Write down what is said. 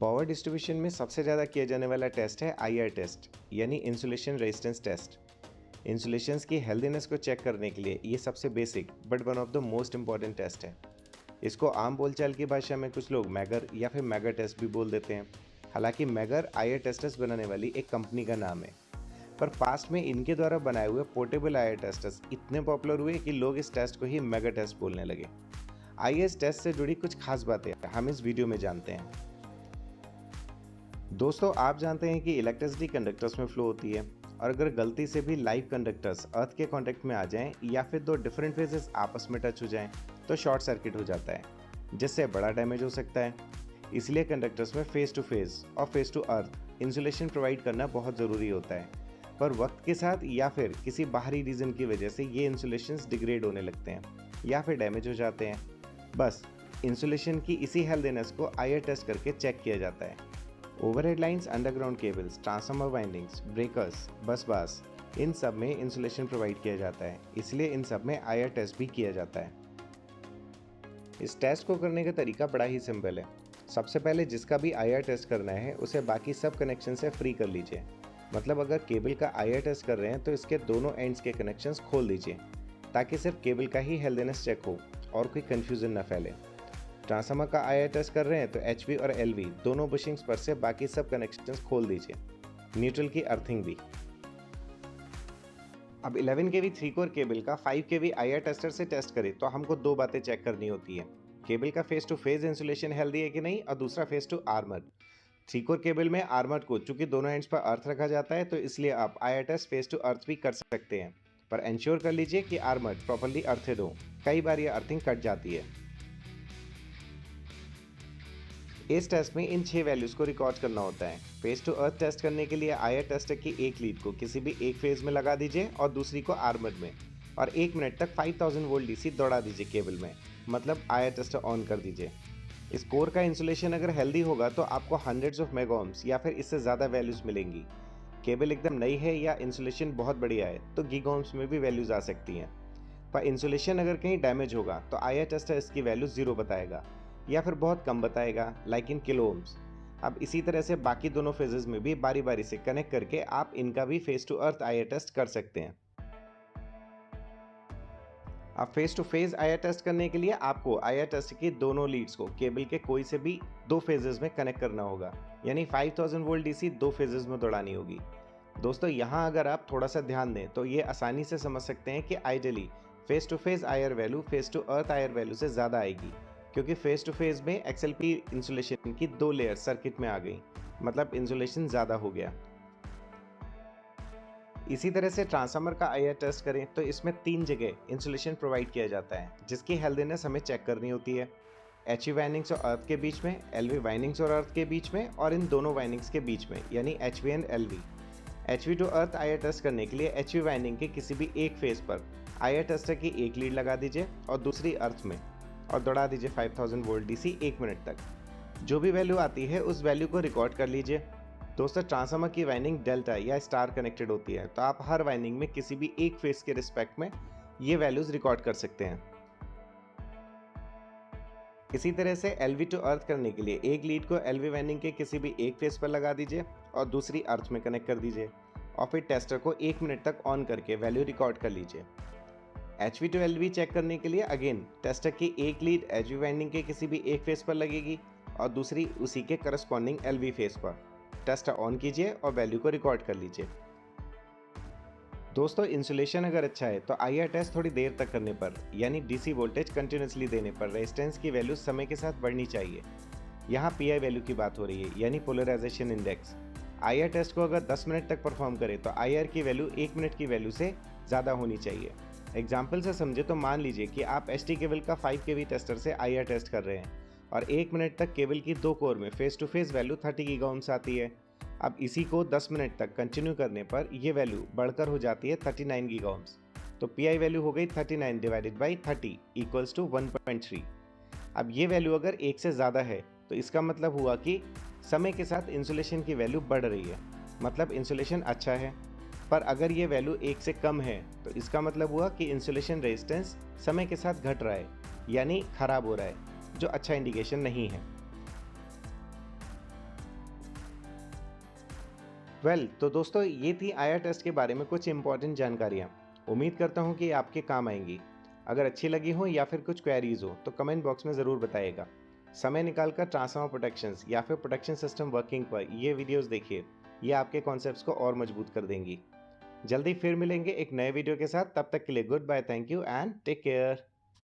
Power distribution में सबसे ज़्यादा किया जाने वाला टेस्ट है आईआर टेस्ट यानी इंसुलेशन रेजिस्टेंस टेस्ट। इंसुलेशंस की हेल्दीनेस को चेक करने के लिए ये सबसे basic but one of the most important test है। इसको आम बोलचाल की भाषा में कुछ लोग मैगर या फिर मैगर टेस्ट भी बोल देते हैं। हालांकि मैगर आईआर टेस्टर्स बनाने वाली एक कंपनी का नाम है, पर पास्ट में इनके द्वारा बनाए हुए पोर्टेबल आईआर टेस्टर्स इतने पॉपुलर हुए कि लोग इस टेस्ट को ही मैगर टेस्ट बोलने लगे। आइए इस टेस्ट से जुड़ी कुछ खास बातें हम इस वीडियो में जानते हैं। दोस्तों, आप जानते हैं कि इलेक्ट्रिसिटी कंडक्टर्स में फ्लो होती है, और अगर गलती से भी लाइव कंडक्टर्स अर्थ के कांटेक्ट में आ जाएं या फिर दो डिफरेंट फेजेस आपस में टच हो जाएं तो शॉर्ट सर्किट हो जाता है, जिससे बड़ा डैमेज हो सकता है। इसलिए कंडक्टर्स में फेस टू फेस और phase to earth insulation provide करना बहुत ज़रूरी होता है, पर वक्त के साथ या फिर किसी बाहरी रीज़न की वजह से ये इंसुलेशंस डिग्रेड होने लगते हैं या फिर डैमेज हो जाते हैं। बस इंसुलेशन की इसी हेल्दीनेस को आईआर टेस्ट करके चेक किया जाता है। Overhead lines, underground cables, transformer windings, breakers, बस बार्स, इन सब में इंसुलेशन प्रोवाइड किया जाता है, इसलिए इन सब में आईआर टेस्ट भी किया जाता है। इस टेस्ट को करने का तरीका बड़ा ही सिंपल है। सबसे पहले जिसका भी आईआर टेस्ट करना है उसे बाकी सब कनेक्शन से फ्री कर लीजिए। मतलब अगर केबल का आईआर टेस्ट कर रहे हैं तो इसके दोनों एंड्स के कनेक्शंस खोल दीजिए, ताकि सिर्फ केबल का ही हेल्दीनेस चेक हो और कोई कन्फ्यूजन न फैले। ट्रांसफार्मर का आईआर टेस्ट कर रहे हैं तो एचवी और एलवी दोनों बुशिंग्स पर से बाकी सब कनेक्शंस खोल दीजिए, न्यूट्रल की अर्थिंग भी। अब 11 केवी 3 कोर केबल का 5 केवी आईआर टेस्टर से टेस्ट करें तो हमको दो बातें चेक करनी होती है। केबल का phase to phase insulation healthy है कि नहीं, और दूसरा phase to armour. 3 core cable में आर्मर को चूंकि दोनों एंड्स पर अर्थ रखा जाता है, तो इसलिए आप IR test phase to earth भी कर सकते हैं, पर इंश्योर कर लीजिए कि आर्मर प्रॉपर्ली अर्थेड हो। कई बार ये अर्थिंग कट जाती है। इस टेस्ट में इन 6 वैल्यूज को रिकॉर्ड करना होता है। फेस टू अर्थ टेस्ट करने के लिए आईआर टेस्टर की एक लीड को किसी भी एक फेज में लगा दीजिए और दूसरी को आर्मर में, और 1 मिनट तक 5000 वोल्ट डीसी दौड़ा दीजिए केबल में, मतलब आईआर टेस्टर ऑन कर दीजिए। इस कोर का इंसुलेशन अगर हेल्दी होगा तो आपको हंड्रेड्स ऑफ मेगा ओम्स या फिर इससे ज़्यादा वैल्यूज मिलेंगी। केबल एकदम नई है या इंसुलेशन बहुत बढ़िया है तो गीगा ओम्स में भी वैल्यूज आ सकती हैं। पर इंसुलेशन अगर कहीं डैमेज होगा तो आईआर टेस्टर इसकी वैल्यू 0 बताएगा या फिर बहुत कम बताएगा, लाइक इन किलो ओम्स। अब इसी तरह से बाकी दोनों फेजेस में भी बारी बारी से कनेक्ट करके आप इनका भी phase to earth IR test कर सकते हैं। अब phase to phase IR test करने के लिए आपको आईआर टेस्ट की दोनों लीड्स को केबल के कोई से भी दो फेजेस में कनेक्ट करना होगा, यानी 5000 वोल्ट डीसी दो फेजेस में दौड़ानी होगी। दोस्तों, यहाँ अगर आप थोड़ा सा ध्यान दें तो ये आसानी से समझ सकते हैं कि ideally phase to phase IR value phase to earth IR value से ज़्यादा आएगी, क्योंकि फेस टू फेज में एक्सएलपी इंसुलेशन की 2 लेयर सर्किट में आ गई, मतलब इंसुलेशन ज़्यादा हो गया। इसी तरह से ट्रांसफार्मर का आईआर टेस्ट करें तो इसमें 3 जगह इंसुलेशन प्रोवाइड किया जाता है, जिसकी हेल्दीनेस हमें चेक करनी होती है। एचवी वाइंडिंग्स और अर्थ के बीच में, एलवी वाइंडिंग्स और अर्थ के बीच में, और इन दोनों वाइंडिंग्स के बीच में, यानी HV and LV. HV to earth IR test करने के लिए एचवी वाइंडिंग के किसी भी एक फेज पर आईआर टेस्टर की एक लीड लगा दीजिए और दूसरी अर्थ में, और दौड़ा दीजिए 5000 वोल्ट डीसी 1 मिनट तक। जो भी वैल्यू आती है उस वैल्यू को रिकॉर्ड कर लीजिए। दोस्तों, ट्रांसफार्मर की वाइंडिंग डेल्टा या स्टार कनेक्टेड होती है, तो आप हर वाइंडिंग में किसी भी एक फेस के रिस्पेक्ट में ये वैल्यूज रिकॉर्ड कर सकते हैं। इसी तरह से एलवी टू अर्थ करने के लिए एक लीड को एलवी वाइंडिंग के किसी भी एक फेस पर लगा दीजिए और दूसरी अर्थ में कनेक्ट कर दीजिए, और फिर टेस्टर को 1 मिनट तक ऑन करके वैल्यू रिकॉर्ड कर लीजिए। एचवी टू एलवी चेक करने के लिए अगेन टेस्टर की एक लीड एचवी वाइंडिंग के किसी भी एक फेस पर लगेगी और दूसरी उसी के करस्पॉन्डिंग एलवी फेस पर। टेस्टर ऑन कीजिए और वैल्यू को रिकॉर्ड कर लीजिए। दोस्तों, इंसुलेशन अगर अच्छा है तो आईआर टेस्ट थोड़ी देर तक करने पर, यानी डीसी वोल्टेज कंटिन्यूसली देने पर रेजिस्टेंस की वैल्यू समय के साथ बढ़नी चाहिए। यहाँ पीआई वैल्यू की बात हो रही है, यानी पोलराइजेशन इंडेक्स। आईआर टेस्ट को अगर 10 मिनट तक परफॉर्म करे तो आईआर की वैल्यू 1 मिनट की वैल्यू से ज़्यादा होनी चाहिए। एग्जाम्पल से समझे तो मान लीजिए कि आप एसटी केबल का 5 केवी टेस्टर से आईआर टेस्ट कर रहे हैं और 1 मिनट तक केबल की 2 कोर में phase to phase value 30 giga ohms आती है। अब इसी को 10 मिनट तक कंटिन्यू करने पर ये वैल्यू बढ़कर हो जाती है 39 गीगा ओम्स। तो पीआई वैल्यू हो गई 39 डिवाइडेड बाई 30 इक्वल्स टू 1.3। अब ये वैल्यू अगर 1 से ज़्यादा है तो इसका मतलब हुआ कि समय के साथ इंसुलेशन की वैल्यू बढ़ रही है, मतलब इंसुलेशन अच्छा है। पर अगर ये वैल्यू 1 से कम है तो इसका मतलब हुआ कि इंसुलेशन रेजिस्टेंस समय के साथ घट रहा है, यानी खराब हो रहा है, जो अच्छा इंडिकेशन नहीं है। तो दोस्तों ये थी आया टेस्ट के बारे में कुछ इंपॉर्टेंट जानकारियाँ। उम्मीद करता हूँ कि ये आपके काम आएंगी। अगर अच्छी लगी हो या फिर कुछ क्वेरीज हो तो कमेंट बॉक्स में ज़रूर बताइएगा। समय निकालकर ट्रांसफार्मर प्रोटेक्शंस या फिर प्रोटेक्शन सिस्टम वर्किंग पर ये वीडियोस देखिए। ये आपके कॉन्सेप्ट्स को और मजबूत कर देंगी। जल्दी फिर मिलेंगे एक नए वीडियो के साथ। तब तक के लिए good bye, thank you and take care.